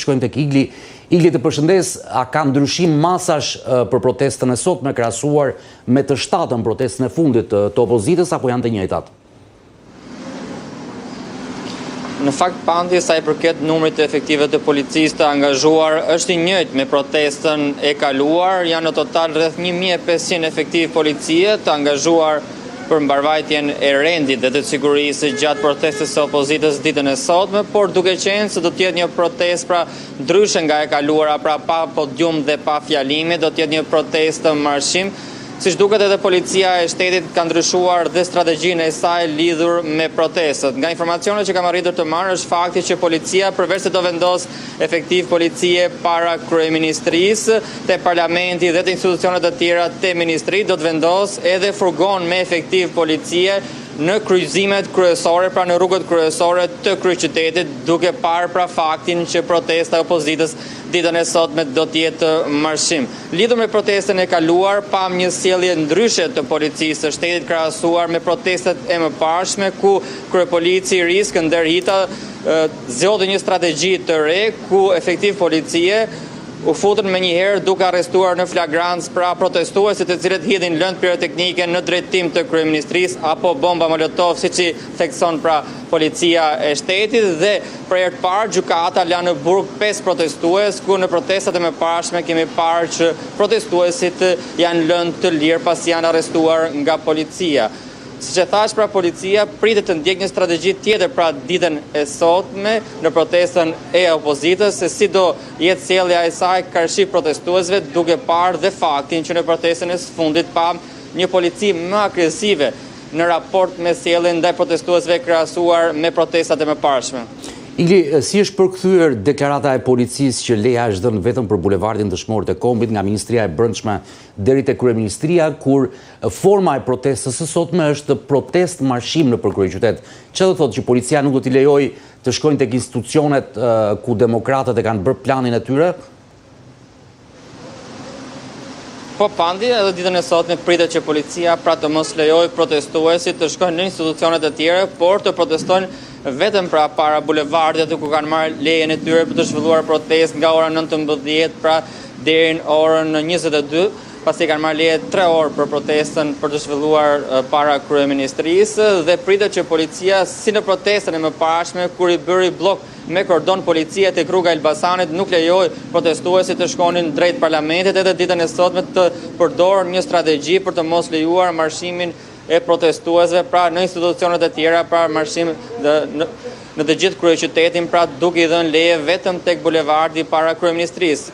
Shkojmë tek Igli. Igli, të përshëndes, a ka ndryshim masash për protestën e sotme krahasuar me të shtatën protestën e fundit të opozitës, apo janë të njëjtat? Në fakt, pandi sa i përket numrit të efektive të policisë të angazhuar është i njëjtë me protestën e kaluar. Janë në total rreth 1500 efektiv policie të angazhuar për mbarvajtjen e rendit dhe të sigurisë gjatë protestës së opozitës ditën e sotme, por duke qenë se do të jetë një protestë pra ndryshe nga e kaluara, pra pa podium dhe pa fjalime, do të jetë një protestë marshim. Siç duket, edhe policia e shtetit ka ndryshuar dhe strategjinë e saj lidhur me protestët. Nga informacionet që kam arritur të marr është fakti që policia, përveç se do vendos efektiv policie para kryeministrisë, te parlamenti dhe te institucionet të tjera te ministri, do të vendos edhe furgon me efektiv policie në kryqëzimet kryesore, pra në rrugët kryesore të kryeqytetit, duke parë pra faktin që protesta e opozitës ditën e sotme do të jetë marshim. Lidhur me protestën e kaluar, pam një sjellje ndryshe të policisë së shtetit krahasuar me protestat e mëparshme, ku kryepolici i ri Skënder Hita zgjodhi një strategji të re, ku efektiv policie u futën me njëherë duke arrestuar në flagrancë pra protestuesit të cilët hidhin lëndë piroteknike në drejtim të kryeministrisë apo bomba molotov, siç i thekson pra policia e shtetit, dhe për herë të parë gjykata la në burg 5 protestues, ku në protestat e mëparshme kemi parë që protestuesit janë lënë të lirë pasi janë arrestuar nga policia. Siç e thash, pra policia pritet të ndjek një strategji tjetër pra ditën e sotme në protestën e opozitës, se si do jetë sjellja e saj karshi protestuesve, duke parë dhe faktin që në protestën e fundit pam një polici më agresive në raport me sjelljen ndaj protestuesve krahasuar me protestat e mëparshme. Igli, si është përkthyer deklarata e policisë që leja është dhënë vetëm për bulevardin Dëshmorët e Kombit nga Ministria e Brendshme deri te kryeministria, kur forma e protestës së sotme është protestë marshim nëpër kryeqytet? Çfarë do thotë që policia nuk do t'i lejojë të shkojnë tek institucionet ku demokratët e kanë bërë planin e tyre? Po pandi, edhe ditën e sotme pritet që policia pra të mos lejojë protestuesit të shkojnë në institucionet e tjera, por të protestojnë vetëm pra para bulevardit ku kanë marrë lejen e tyre për të zhvilluar protestë nga ora 19 pra deri në orën 22, pasi kanë marrë leje 3 orë për protestën për të zhvilluar para kryeministrisë, dhe pritet që policia, si në protestën e mëparshme, kur i bëri blok me kordon policia tek rruga Elbasanit, nuk lejoi protestuesit të shkonin drejt parlamentit, edhe ditën e sotme të përdorë një strategji për të mos lejuar marshimin e protestuesve pra në institucionet e tjera, pra marshim në të gjithë kryeqytetin, pra duke i dhënë leje vetëm tek bulevardi para kryeministrisë.